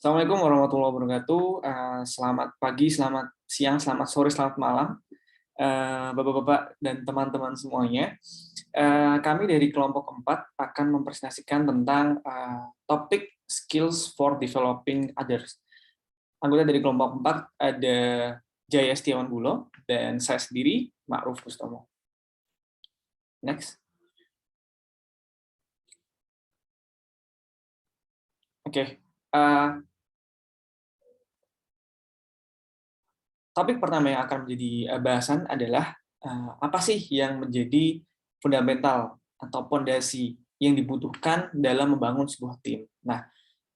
Assalamualaikum warahmatullahi wabarakatuh. Selamat pagi, selamat siang, selamat sore, selamat malam, Bapak-bapak dan teman-teman semuanya. Kami dari kelompok 4 akan mempresentasikan tentang topik skills for developing others. Anggota dari kelompok 4 ada Jaya Setiawan Bulo dan saya sendiri, Ma'ruf Kustomo. Next. Oke. Topik pertama yang akan menjadi bahasan adalah apa sih yang menjadi fundamental atau fondasi yang dibutuhkan dalam membangun sebuah tim. Nah,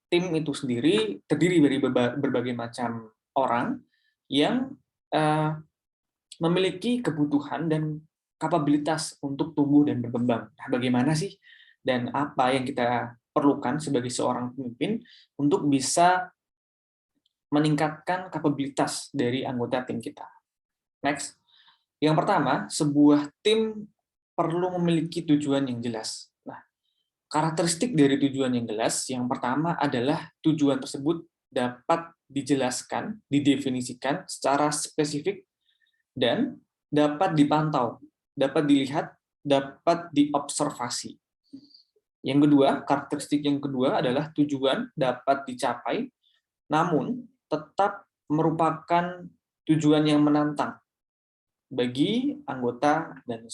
tim itu sendiri terdiri dari berbagai macam orang yang memiliki kebutuhan dan kapabilitas untuk tumbuh dan berkembang. Nah, bagaimana sih dan apa yang kita perlukan sebagai seorang pemimpin untuk bisa meningkatkan kapabilitas dari anggota tim kita. Next. Yang pertama, sebuah tim perlu memiliki tujuan yang jelas. Nah, karakteristik dari tujuan yang jelas, yang pertama adalah tujuan tersebut dapat dijelaskan, didefinisikan secara spesifik, dan dapat dipantau, dapat dilihat, dapat diobservasi. Yang kedua, karakteristik yang kedua adalah tujuan dapat dicapai, namun tetap merupakan tujuan yang menantang bagi anggota dan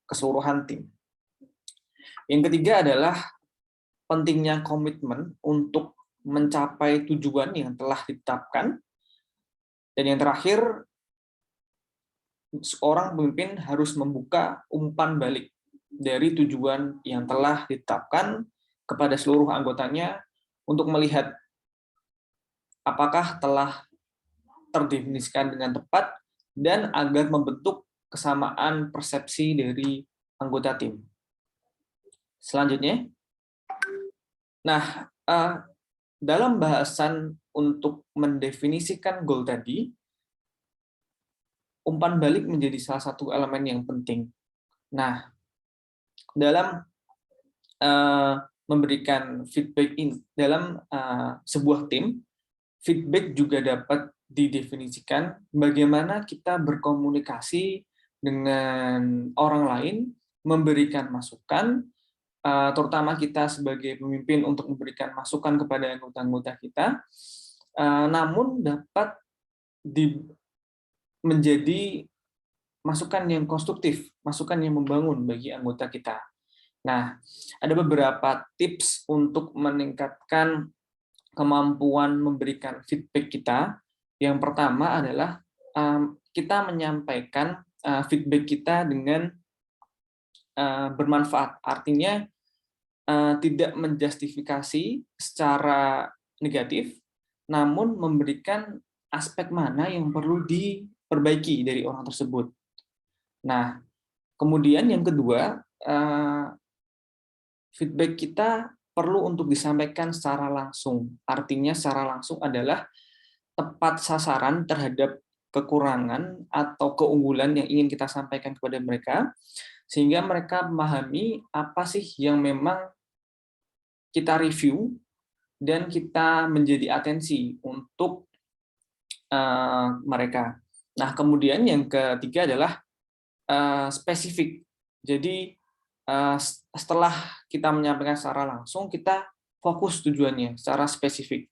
keseluruhan tim. Yang ketiga adalah pentingnya komitmen untuk mencapai tujuan yang telah ditetapkan. Dan yang terakhir, seorang pemimpin harus membuka umpan balik dari tujuan yang telah ditetapkan kepada seluruh anggotanya untuk melihat apakah telah terdefinisikan dengan tepat dan agar membentuk kesamaan persepsi dari anggota tim. Selanjutnya, nah, dalam bahasan untuk mendefinisikan goal tadi, umpan balik menjadi salah satu elemen yang penting. Nah, dalam memberikan feedback dalam sebuah tim, feedback juga dapat didefinisikan bagaimana kita berkomunikasi dengan orang lain, memberikan masukan, terutama kita sebagai pemimpin untuk memberikan masukan kepada anggota-anggota kita, namun dapat menjadi masukan yang konstruktif, masukan yang membangun bagi anggota kita. Nah, ada beberapa tips untuk meningkatkan kemampuan memberikan feedback kita. Yang pertama adalah kita menyampaikan feedback kita dengan bermanfaat. Artinya tidak menjustifikasi secara negatif, namun memberikan aspek mana yang perlu diperbaiki dari orang tersebut. Nah, kemudian yang kedua, feedback kita perlu untuk disampaikan secara langsung. Artinya secara langsung adalah tepat sasaran terhadap kekurangan atau keunggulan yang ingin kita sampaikan kepada mereka, sehingga mereka memahami apa sih yang memang kita review dan kita menjadi atensi untuk mereka. Nah, kemudian yang ketiga adalah spesifik. Jadi setelah kita menyampaikan secara langsung, kita fokus tujuannya secara spesifik.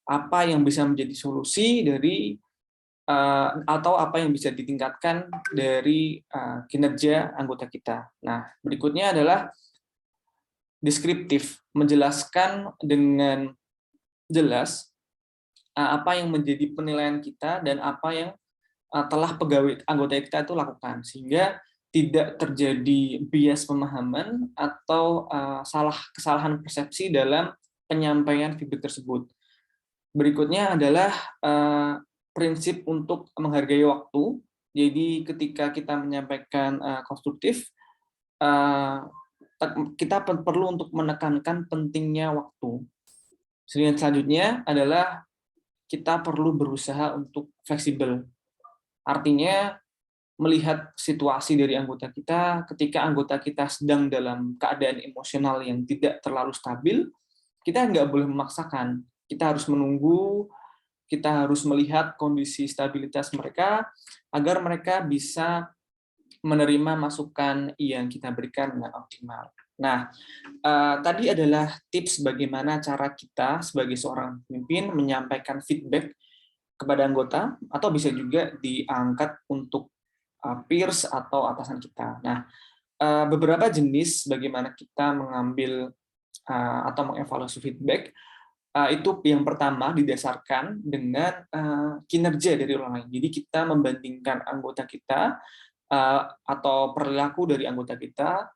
Apa yang bisa menjadi solusi dari atau apa yang bisa ditingkatkan dari kinerja anggota kita. Nah, berikutnya adalah deskriptif, menjelaskan dengan jelas apa yang menjadi penilaian kita dan apa yang telah pegawai anggota kita itu lakukan, sehingga tidak terjadi bias pemahaman atau kesalahan persepsi dalam penyampaian feedback tersebut. Berikutnya adalah prinsip untuk menghargai waktu. Jadi ketika kita menyampaikan konstruktif, kita perlu untuk menekankan pentingnya waktu. Selanjutnya adalah kita perlu berusaha untuk fleksibel. Artinya melihat situasi dari anggota kita, ketika anggota kita sedang dalam keadaan emosional yang tidak terlalu stabil, kita nggak boleh memaksakan. Kita harus menunggu, kita harus melihat kondisi stabilitas mereka agar mereka bisa menerima masukan yang kita berikan dengan optimal. Nah, tadi adalah tips bagaimana cara kita sebagai seorang pemimpin menyampaikan feedback kepada anggota, atau bisa juga diangkat untuk peers atau atasan kita. Nah, beberapa jenis bagaimana kita mengambil atau mengevaluasi feedback, itu yang pertama didasarkan dengan kinerja dari orang lain. Jadi kita membandingkan anggota kita atau perilaku dari anggota kita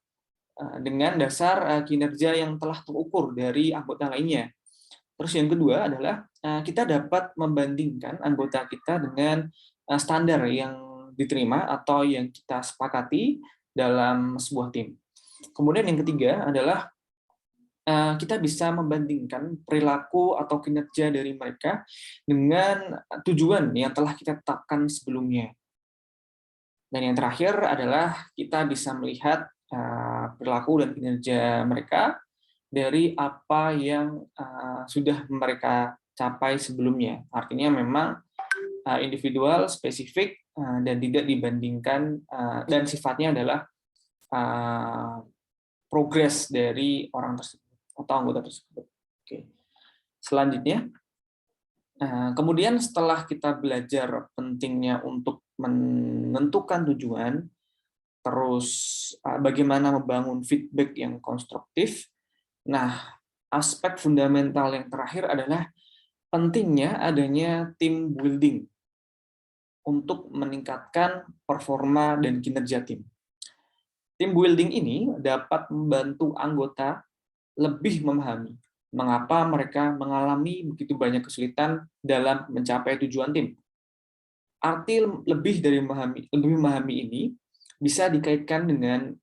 dengan dasar kinerja yang telah terukur dari anggota lainnya. Terus yang kedua adalah kita dapat membandingkan anggota kita dengan standar yang diterima atau yang kita sepakati dalam sebuah tim. Kemudian yang ketiga adalah kita bisa membandingkan perilaku atau kinerja dari mereka dengan tujuan yang telah kita tetapkan sebelumnya. Dan yang terakhir adalah kita bisa melihat perilaku dan kinerja mereka dari apa yang sudah mereka capai sebelumnya. Artinya memang individual, spesifik, dan tidak dibandingkan, dan sifatnya adalah progres dari orang tersebut atau anggota tersebut. Oke. Selanjutnya, kemudian setelah kita belajar pentingnya untuk menentukan tujuan, terus bagaimana membangun feedback yang konstruktif, nah, aspek fundamental yang terakhir adalah pentingnya adanya team building untuk meningkatkan performa dan kinerja tim. Team building ini dapat membantu anggota lebih memahami mengapa mereka mengalami begitu banyak kesulitan dalam mencapai tujuan tim. Arti lebih memahami ini bisa dikaitkan dengan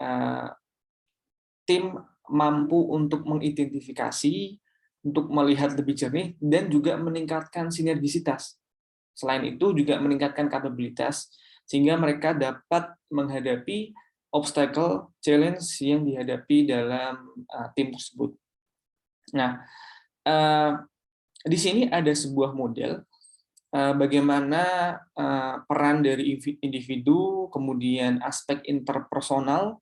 tim mampu untuk mengidentifikasi, untuk melihat lebih jernih, dan juga meningkatkan sinergisitas. Selain itu juga meningkatkan kapabilitas, sehingga mereka dapat menghadapi obstacle, challenge yang dihadapi dalam tim tersebut. Nah, di sini ada sebuah model bagaimana peran dari individu, kemudian aspek interpersonal,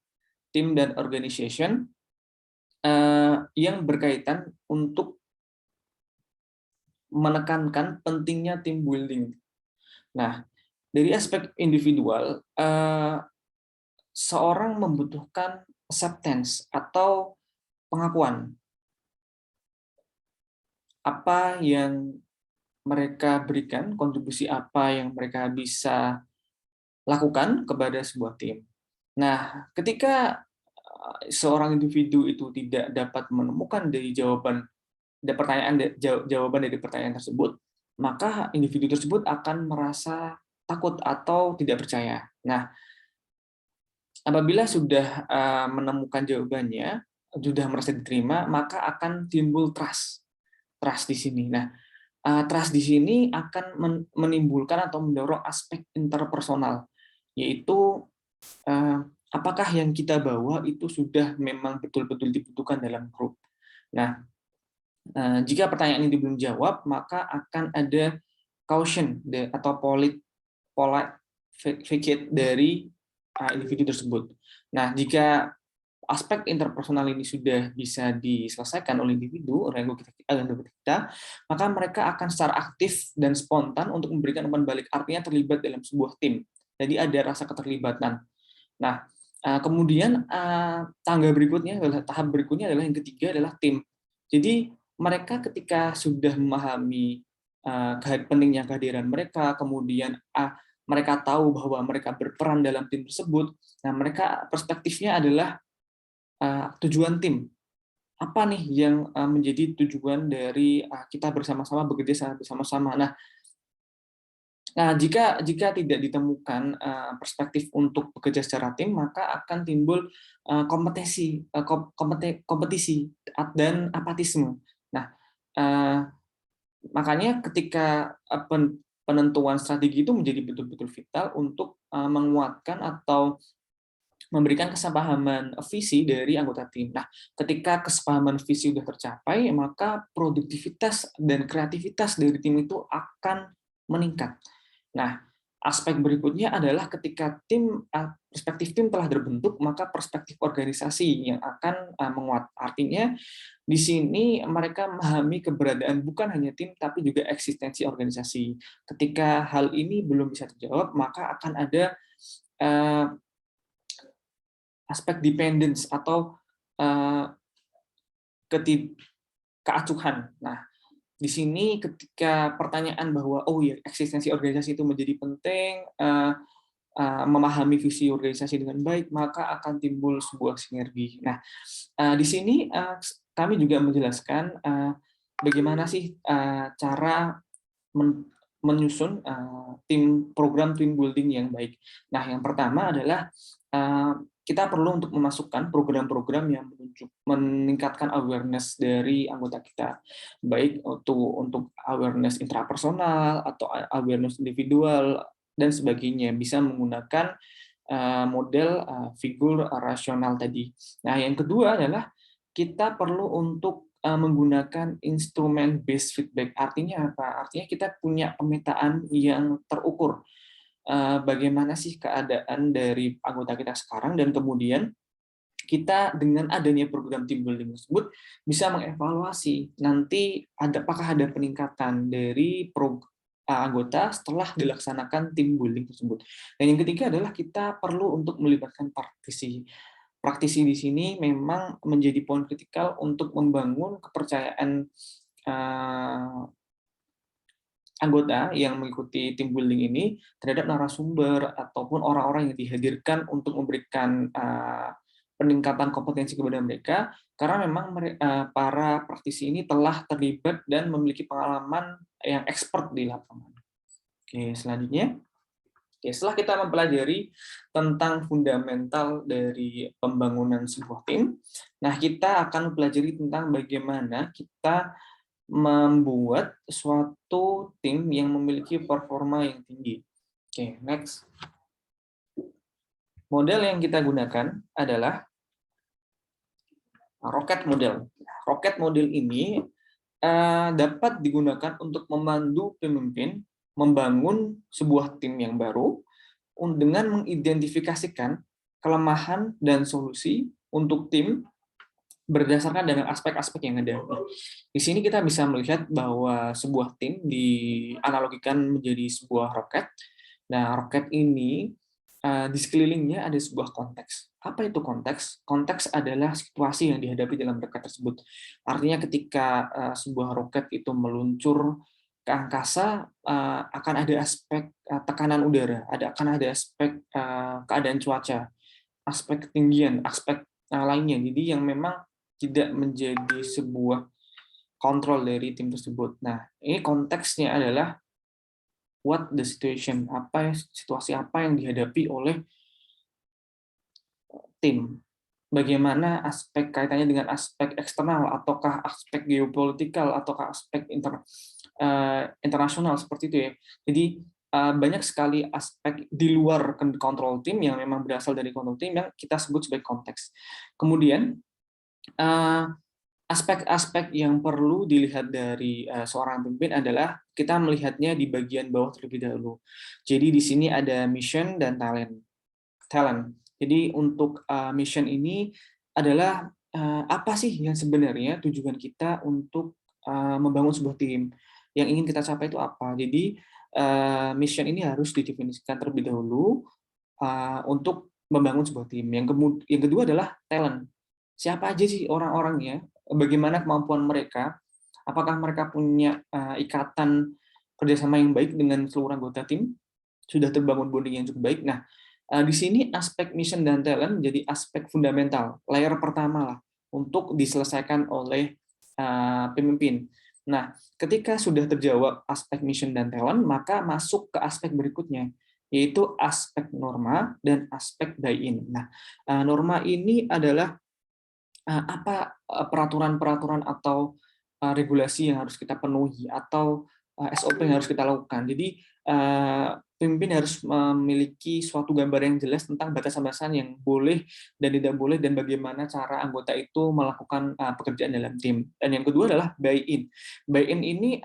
tim dan organization yang berkaitan untuk menekankan pentingnya team building. Nah, dari aspek individual, seorang membutuhkan acceptance atau pengakuan apa yang mereka berikan, kontribusi apa yang mereka bisa lakukan kepada sebuah tim. Nah, ketika seorang individu itu tidak dapat menemukan dari jawaban dari pertanyaan tersebut, maka individu tersebut akan merasa takut atau tidak percaya. Nah, apabila sudah menemukan jawabannya, sudah merasa diterima, maka akan timbul trust di sini. Nah, trust di sini akan menimbulkan atau mendorong aspek interpersonal, yaitu apakah yang kita bawa itu sudah memang betul-betul dibutuhkan dalam grup. Nah, jika pertanyaan ini belum jawab, maka akan ada caution atau polite vacate dari individu tersebut. Nah, jika aspek interpersonal ini sudah bisa diselesaikan oleh individu, kita, maka mereka akan secara aktif dan spontan untuk memberikan umpan balik, artinya terlibat dalam sebuah tim. Jadi ada rasa keterlibatan. Nah, kemudian tahap berikutnya adalah yang ketiga adalah tim. Jadi mereka ketika sudah memahami pentingnya kehadiran mereka, kemudian mereka tahu bahwa mereka berperan dalam tim tersebut. Nah, mereka perspektifnya adalah tujuan tim. Apa nih yang menjadi tujuan dari kita bersama-sama bekerja bersama-sama. Nah, jika tidak ditemukan perspektif untuk bekerja secara tim, maka akan timbul kompetisi dan apatisme. Nah, makanya ketika penentuan strategi itu menjadi betul-betul vital untuk menguatkan atau memberikan kesepahaman visi dari anggota tim. Nah, ketika kesepahaman visi sudah tercapai, maka produktivitas dan kreativitas dari tim itu akan meningkat. Nah, aspek berikutnya adalah ketika perspektif tim telah terbentuk, maka perspektif organisasi yang akan menguat. Artinya, di sini mereka memahami keberadaan bukan hanya tim, tapi juga eksistensi organisasi. Ketika hal ini belum bisa terjawab, maka akan ada aspek dependence atau keacuhan. Nah, di sini ketika pertanyaan bahwa oh ya eksistensi organisasi itu menjadi penting, memahami visi organisasi dengan baik, maka akan timbul sebuah sinergi. Nah, di sini kami juga menjelaskan bagaimana sih cara menyusun program team building yang baik. Nah, yang pertama adalah kita perlu untuk memasukkan program-program yang meningkatkan awareness dari anggota kita, baik untuk awareness intrapersonal atau awareness individual dan sebagainya, bisa menggunakan model figur rasional tadi. Nah, yang kedua adalah kita perlu untuk menggunakan instrumen based feedback. Artinya apa? Artinya kita punya pemetaan yang terukur. Bagaimana sih keadaan dari anggota kita sekarang, dan kemudian kita dengan adanya program team building tersebut bisa mengevaluasi nanti apakah ada peningkatan dari anggota setelah dilaksanakan team building tersebut. Dan yang ketiga adalah kita perlu untuk melibatkan praktisi. Praktisi di sini memang menjadi poin kritikal untuk membangun kepercayaan anggota yang mengikuti team building ini terhadap narasumber ataupun orang-orang yang dihadirkan untuk memberikan peningkatan kompetensi kepada mereka, karena memang para praktisi ini telah terlibat dan memiliki pengalaman yang expert di lapangan. Oke, selanjutnya. Oke, setelah kita mempelajari tentang fundamental dari pembangunan sebuah tim, nah kita akan mempelajari tentang bagaimana kita membuat suatu tim yang memiliki performa yang tinggi. Oke, next. Model yang kita gunakan adalah rocket model. Rocket model ini dapat digunakan untuk memandu pemimpin membangun sebuah tim yang baru dengan mengidentifikasikan kelemahan dan solusi untuk tim berdasarkan dengan aspek-aspek yang ada. Di sini kita bisa melihat bahwa sebuah tim dianalogikan menjadi sebuah roket. Nah, roket ini di sekelilingnya ada sebuah konteks. Apa itu konteks? Konteks adalah situasi yang dihadapi dalam roket tersebut. Artinya ketika sebuah roket itu meluncur ke angkasa, akan ada aspek tekanan udara, akan ada aspek keadaan cuaca, aspek ketinggian, aspek lainnya. Jadi yang memang tidak menjadi sebuah kontrol dari tim tersebut. Nah, ini konteksnya adalah what the situation, situasi apa yang dihadapi oleh tim. Bagaimana aspek kaitannya dengan aspek eksternal, ataukah aspek geopolitikal, ataukah aspek internasional, seperti itu ya. Jadi banyak sekali aspek di luar kontrol tim yang memang berasal dari kontrol tim yang kita sebut sebagai konteks. Kemudian aspek-aspek yang perlu dilihat dari seorang pemimpin adalah kita melihatnya di bagian bawah terlebih dahulu. Jadi di sini ada mission dan talent. Jadi untuk mission ini adalah apa sih yang sebenarnya tujuan kita untuk membangun sebuah tim. Yang ingin kita capai itu apa. Jadi mission ini harus didefinisikan terlebih dahulu untuk membangun sebuah tim. Yang kedua adalah talent. Siapa aja sih orang-orangnya, bagaimana kemampuan mereka, apakah mereka punya ikatan kerjasama yang baik dengan seluruh anggota tim, sudah terbangun bonding yang cukup baik. Nah, di sini aspek mission dan talent menjadi aspek fundamental, layer pertama lah untuk diselesaikan oleh pemimpin. Nah, ketika sudah terjawab aspek mission dan talent, maka masuk ke aspek berikutnya, yaitu aspek norma dan aspek buy-in. Nah, norma ini adalah apa peraturan-peraturan atau regulasi yang harus kita penuhi atau SOP yang harus kita lakukan. Jadi pemimpin harus memiliki suatu gambar yang jelas tentang batasan-batasan yang boleh dan tidak boleh, dan bagaimana cara anggota itu melakukan pekerjaan dalam tim. Dan yang kedua adalah buy-in. Buy-in ini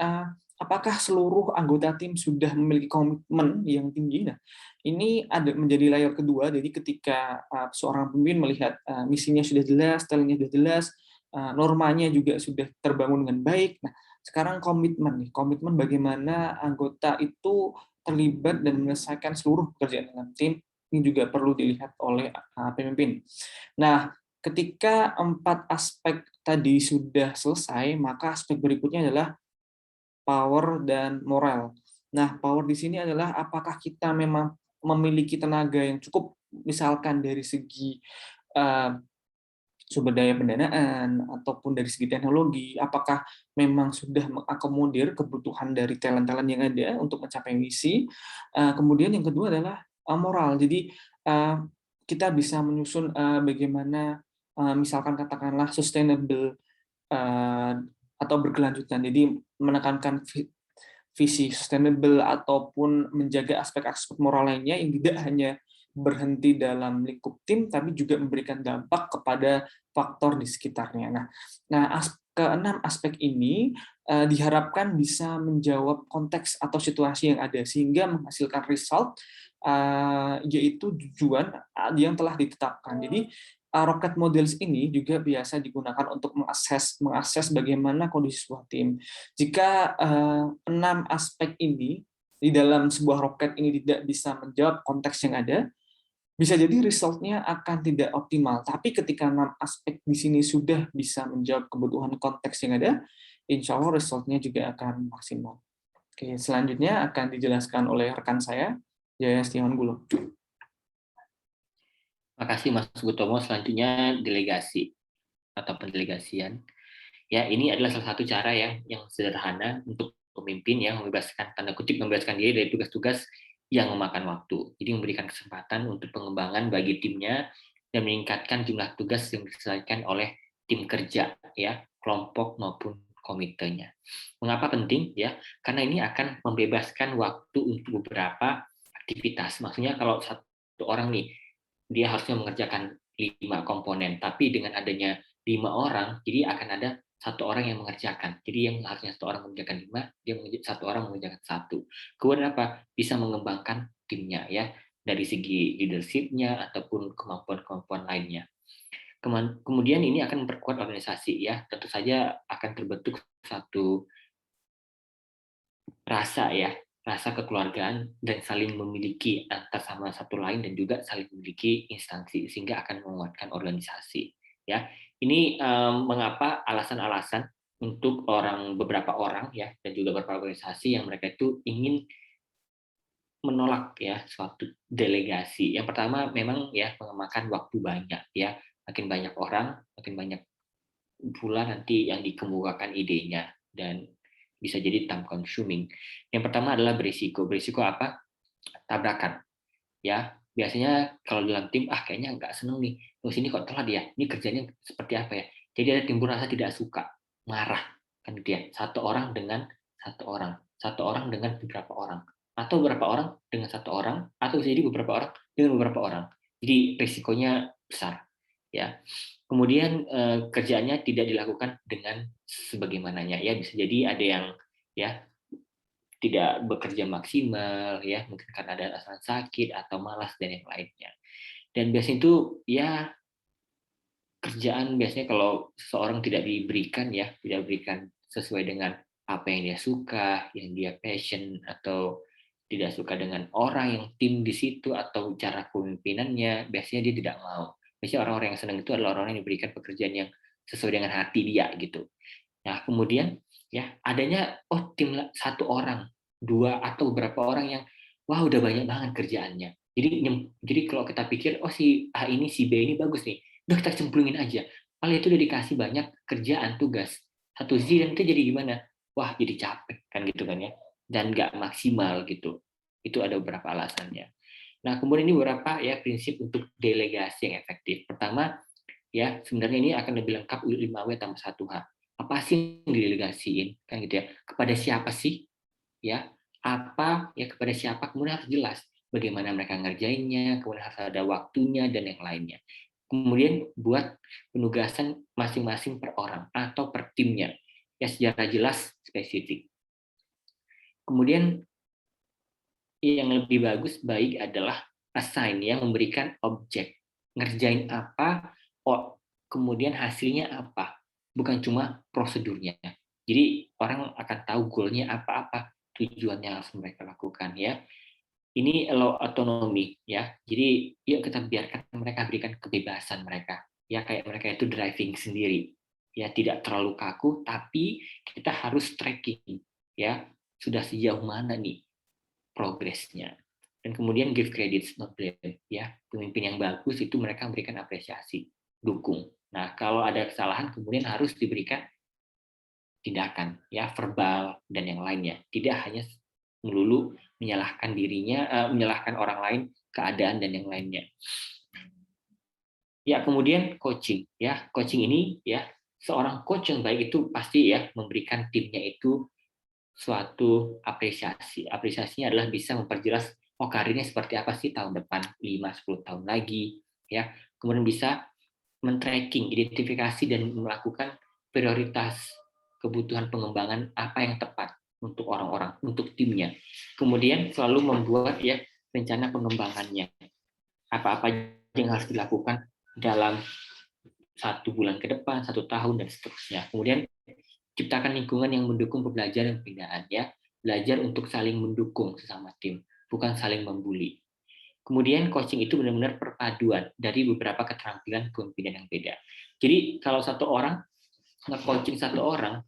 apakah seluruh anggota tim sudah memiliki komitmen yang tinggi? Nah, ini ada menjadi layer kedua. Jadi ketika seorang pemimpin melihat misinya sudah jelas, stylenya sudah jelas, normanya juga sudah terbangun dengan baik. Nah, sekarang komitmen nih, komitmen bagaimana anggota itu terlibat dan menyelesaikan seluruh pekerjaan dalam tim, ini juga perlu dilihat oleh pemimpin. Nah, ketika 4 aspek tadi sudah selesai, maka aspek berikutnya adalah power dan moral. Nah, power di sini adalah apakah kita memang memiliki tenaga yang cukup, misalkan dari segi sumber daya pendanaan ataupun dari segi teknologi, apakah memang sudah mengakomodir kebutuhan dari talent-talent yang ada untuk mencapai misi. Kemudian yang kedua adalah moral. Jadi kita bisa menyusun bagaimana misalkan katakanlah sustainable atau berkelanjutan. Jadi menekankan visi sustainable ataupun menjaga aspek-aspek moral lainnya yang tidak hanya berhenti dalam lingkup tim, tapi juga memberikan dampak kepada faktor di sekitarnya. Nah, keenam aspek ini diharapkan bisa menjawab konteks atau situasi yang ada sehingga menghasilkan result yaitu tujuan yang telah ditetapkan. Jadi rocket models ini juga biasa digunakan untuk mengakses bagaimana kondisi sebuah tim. Jika 6 aspek ini di dalam sebuah roket ini tidak bisa menjawab konteks yang ada, bisa jadi resultnya akan tidak optimal. Tapi ketika 6 aspek di sini sudah bisa menjawab kebutuhan konteks yang ada, insya Allah resultnya juga akan maksimal. Oke, selanjutnya akan dijelaskan oleh rekan saya, Jaya Setiawan Gulo. Makasih Mas Gutomo. Selanjutnya delegasi atau pendelegasian. Ya, ini adalah salah satu cara yang sederhana untuk pemimpin yang membebaskan, tanda kutip, membebaskan diri dari tugas-tugas yang memakan waktu. Jadi memberikan kesempatan untuk pengembangan bagi timnya dan meningkatkan jumlah tugas yang diselesaikan oleh tim kerja, ya, kelompok maupun komitenya. Mengapa penting? Ya, karena ini akan membebaskan waktu untuk beberapa aktivitas. Maksudnya kalau satu orang nih, dia harusnya mengerjakan 5 komponen, tapi dengan adanya 5 orang, jadi akan ada satu orang yang mengerjakan. Jadi yang harusnya satu orang mengerjakan 5, dia satu orang mengerjakan 1. Kemudian apa? Bisa mengembangkan timnya, ya, dari segi leadership-nya ataupun kemampuan-kemampuan lainnya. Kemudian ini akan memperkuat organisasi, ya. Tentu saja akan terbentuk satu rasa, ya, rasa kekeluargaan dan saling memiliki antar sama satu lain dan juga saling memiliki instansi sehingga akan menguatkan organisasi, ya. Ini mengapa alasan-alasan untuk beberapa orang, ya, dan juga beberapa organisasi yang mereka itu ingin menolak, ya, suatu delegasi. Yang pertama memang, ya, memakan waktu banyak, ya. Makin banyak orang, makin banyak pula nanti yang dikemukakan idenya dan bisa jadi time consuming. Yang pertama adalah berisiko. Berisiko apa? Tabrakan. Ya, biasanya kalau dalam tim, kayaknya nggak seneng nih. Oh, sini kok telat ya? Ini kerjanya seperti apa ya? Jadi ada timbul rasa tidak suka, marah, kan gitu ya. Satu orang dengan satu orang dengan beberapa orang, atau beberapa orang dengan satu orang, atau bisa jadi beberapa orang dengan beberapa orang. Jadi risikonya besar, ya. Kemudian kerjaannya tidak dilakukan dengan sebagaimananya, ya. Bisa jadi ada yang, ya, tidak bekerja maksimal, ya, mungkin karena ada alasan sakit atau malas dan yang lainnya. Dan biasanya itu, ya, kerjaan biasanya kalau seseorang tidak diberikan, ya, tidak diberikan sesuai dengan apa yang dia suka, yang dia passion, atau tidak suka dengan orang yang tim di situ atau cara kepemimpinannya, biasanya dia tidak mau. Biasanya orang-orang yang senang itu adalah orang yang diberikan pekerjaan yang sesuai dengan hati dia gitu. Nah, kemudian, ya, adanya tim satu orang, dua atau beberapa orang yang wah udah banyak banget kerjaannya. Jadi kalau kita pikir si A ini, si B ini bagus nih, udah kita cemplungin aja. Kalau itu udah dikasih banyak kerjaan, tugas, satu sisi dan itu jadi gimana? Wah, jadi capek kan gitu kan, ya. Dan nggak maksimal gitu. Itu ada beberapa alasannya. Nah, kemudian ini beberapa, ya, prinsip untuk delegasi yang efektif. Pertama, ya, sebenarnya ini akan lebih lengkap 5W tambah 1H. Apa sih yang didelegasiin, kan gitu ya? Kepada siapa sih, ya? apa ya, kepada siapa, kemudian harus jelas bagaimana mereka ngerjainnya, kemudian harus ada waktunya dan yang lainnya. Kemudian buat penugasan masing-masing per orang atau per timnya ya, secara jelas spesifik. Kemudian yang lebih baik adalah assign, ya, memberikan objek, ngerjain apa, kemudian hasilnya apa, bukan cuma prosedurnya. Jadi orang akan tahu goalnya apa-apa, tujuannya harus mereka lakukan, ya. Ini allow otonomi, ya. Jadi yuk kita biarkan mereka, berikan kebebasan mereka, ya, kayak mereka itu driving sendiri, ya, tidak terlalu kaku, tapi kita harus tracking, ya, sudah sejauh mana nih progresnya. Dan kemudian give credits, not blame, ya. Pemimpin yang bagus itu mereka memberikan apresiasi, dukung. Nah, kalau ada kesalahan kemudian harus diberikan tindakan, ya, verbal dan yang lainnya. Tidak hanya melulu menyalahkan dirinya, menyalahkan orang lain, keadaan dan yang lainnya. Ya, kemudian coaching, ya. Coaching ini, ya, seorang coach yang baik itu pasti, ya, memberikan timnya itu suatu apresiasi. Apresiasinya adalah bisa memperjelas, oh, karirnya seperti apa sih tahun depan, 5-10 tahun lagi, ya. Kemudian bisa men-tracking, identifikasi dan melakukan prioritas kebutuhan pengembangan apa yang tepat untuk orang-orang, untuk timnya. Kemudian selalu membuat, ya, rencana pengembangannya. Apa-apa yang harus dilakukan dalam 1 bulan ke depan, 1 tahun, dan seterusnya. Kemudian ciptakan lingkungan yang mendukung pembelajaran dan pembinaan, ya. Belajar untuk saling mendukung sesama tim, bukan saling membuli. Kemudian coaching itu benar-benar perpaduan dari beberapa keterampilan kepemimpinan yang beda. Jadi kalau satu orang nge-coaching satu orang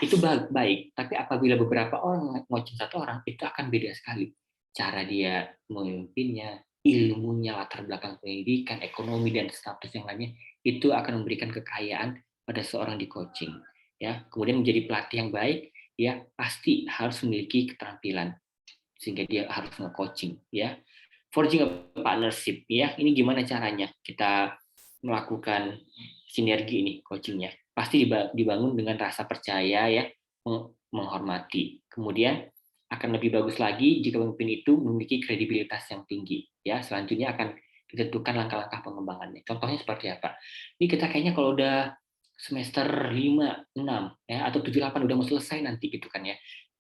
itu baik, tapi apabila beberapa orang nge-coaching satu orang itu akan beda sekali. Cara dia memimpinnya, ilmunya, latar belakang pendidikan, ekonomi dan status yang lainnya itu akan memberikan kekayaan pada seorang di coaching. Ya, kemudian menjadi pelatih yang baik, ya, pasti harus memiliki keterampilan sehingga dia harus nge-coaching, ya. Forging a partnership, ya, ini gimana caranya kita melakukan sinergi ini coachingnya. Pasti dibangun dengan rasa percaya, ya, menghormati. Kemudian akan lebih bagus lagi jika pemimpin itu memiliki kredibilitas yang tinggi, ya. Selanjutnya akan ditentukan langkah-langkah pengembangannya. Contohnya seperti apa? Ini kita kayaknya kalau udah semester 5, 6, ya, atau 7, 8 udah mau selesai nanti gitu kan, ya.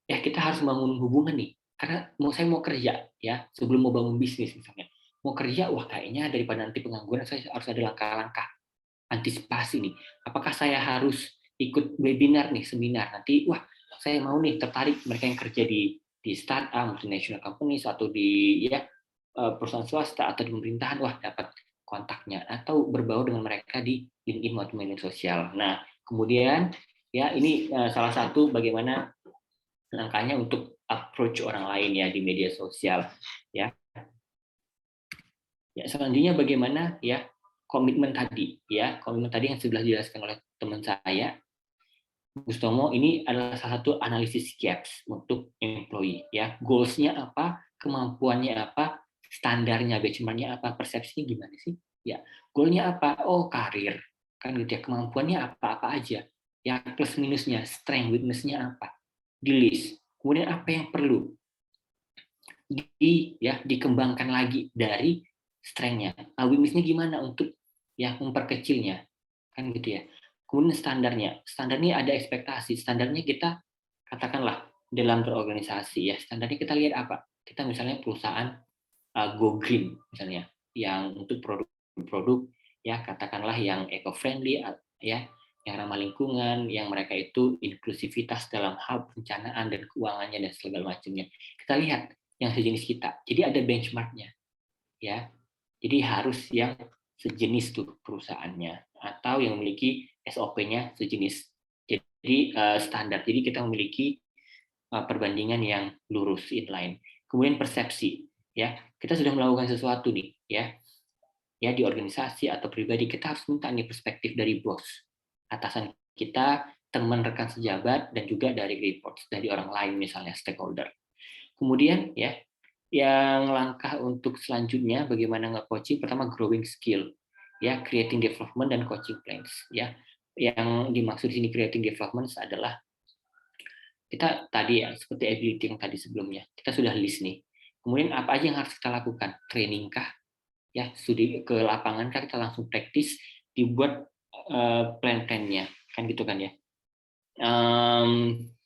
Ya, kita harus membangun hubungan nih. Karena saya mau kerja, ya, sebelum mau bangun bisnis misalnya. Mau kerja, wah, kayaknya daripada nanti pengangguran saya harus ada langkah-langkah antisipasi nih. Apakah saya harus ikut webinar nih, seminar nanti? Wah, saya mau nih, tertarik mereka yang kerja di startup, multinational companies, atau di, ya, perusahaan swasta atau di pemerintahan, wah, dapat kontaknya, atau berbaur dengan mereka di LinkedIn maupun media sosial. Nah, kemudian, ya, ini salah satu bagaimana langkahnya untuk approach orang lain, ya, di media sosial, ya. Ya, selanjutnya bagaimana, ya, komitmen tadi, ya, komitmen tadi yang sudah dijelaskan oleh teman saya Gustomo, ini adalah salah satu analisis gaps untuk employee, ya. Goals-nya apa, kemampuannya apa, standarnya, benchmark-nya apa, persepsinya gimana sih? Ya, goal-nya apa? Oh, karir. Kan gitu ya, kemampuannya apa-apa aja. Ya, plus minusnya, strength, weakness-nya apa? Di list. Kemudian apa yang perlu dikembangkan lagi dari strength-nya. Nah, weakness-nya gimana untuk, ya, memperkecilnya, kan gitu ya. Kemudian standarnya ada ekspektasi. Standarnya kita katakanlah dalam berorganisasi, ya, standarnya kita lihat apa? Kita misalnya perusahaan go green misalnya, yang untuk produk-produk, ya, katakanlah yang eco friendly, ya, yang ramah lingkungan, yang mereka itu inklusivitas dalam hal perencanaan dan keuangannya dan segala macamnya. Kita lihat yang sejenis kita. Jadi ada benchmarknya, ya. Jadi harus yang sejenis tuh perusahaannya, atau yang memiliki SOP-nya sejenis. Jadi standar. Jadi kita memiliki perbandingan yang lurus, inline. Kemudian persepsi, ya. Kita sudah melakukan sesuatu nih, ya. Ya, di organisasi atau pribadi, kita harus minta nih perspektif dari bos, atasan kita, teman rekan sejabat, dan juga dari reports dari orang lain misalnya stakeholder. Kemudian, ya, yang langkah untuk selanjutnya bagaimana nge-coaching, pertama growing skill, ya, creating development dan coaching plans, ya. Yang dimaksud di sini creating development adalah kita tadi ya seperti ability yang tadi sebelumnya kita sudah list nih. Kemudian apa aja yang harus kita lakukan? Training kah? Ya, studi ke lapangan kah? Kita langsung praktis, dibuat plan-plannya, kan gitu kan ya.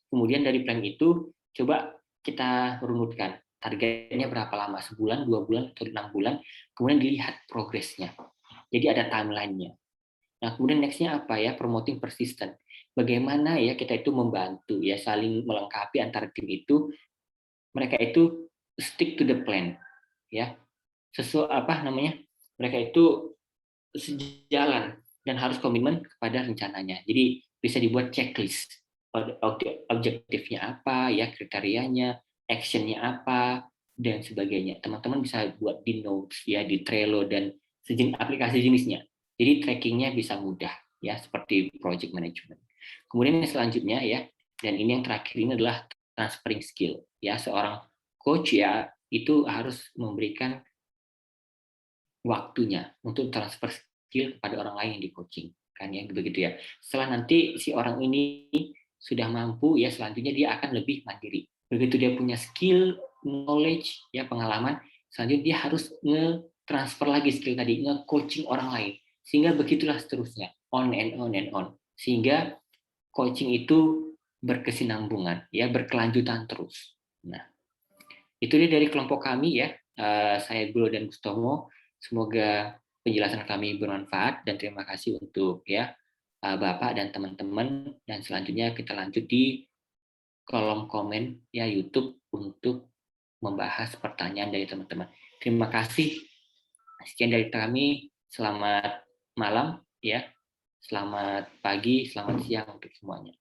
Kemudian dari plan itu coba kita runutkan targetnya berapa lama, sebulan, 2 bulan, atau 6 bulan. Kemudian dilihat progresnya. Jadi ada timelinenya. Nah, kemudian nextnya apa ya? Promoting persistent. Bagaimana ya kita itu membantu ya saling melengkapi antara tim itu, mereka itu stick to the plan ya. Sesuai apa namanya? Mereka itu sejalan dan harus komitmen kepada rencananya. Jadi bisa dibuat checklist. Objektifnya apa ya, kriterianya, actionnya apa, dan sebagainya. Teman-teman bisa buat di notes ya, di Trello dan aplikasi jenisnya. Jadi trackingnya bisa mudah ya, seperti project management. Kemudian yang selanjutnya ya, dan ini yang terakhir ini adalah transferring skill ya. Seorang coach ya itu harus memberikan waktunya untuk transfer skill kepada orang lain yang di coaching, kan ya begitu ya. Setelah nanti si orang ini sudah mampu ya, selanjutnya dia akan lebih mandiri. Begitu dia punya skill, knowledge ya, pengalaman, selanjutnya dia harus nge-transfer lagi skill tadi, nge-coaching orang lain, sehingga begitulah seterusnya, on and on and on, sehingga coaching itu berkesinambungan ya, berkelanjutan terus. Nah, itu dia dari kelompok kami ya. Saya Golo dan Gustomo. Semoga penjelasan kami bermanfaat dan terima kasih untuk ya Bapak dan teman-teman. Dan selanjutnya kita lanjut di kolom komen ya YouTube untuk membahas pertanyaan dari teman-teman. Terima kasih. Sekian dari kami. Selamat malam ya. Selamat pagi, selamat siang untuk semuanya.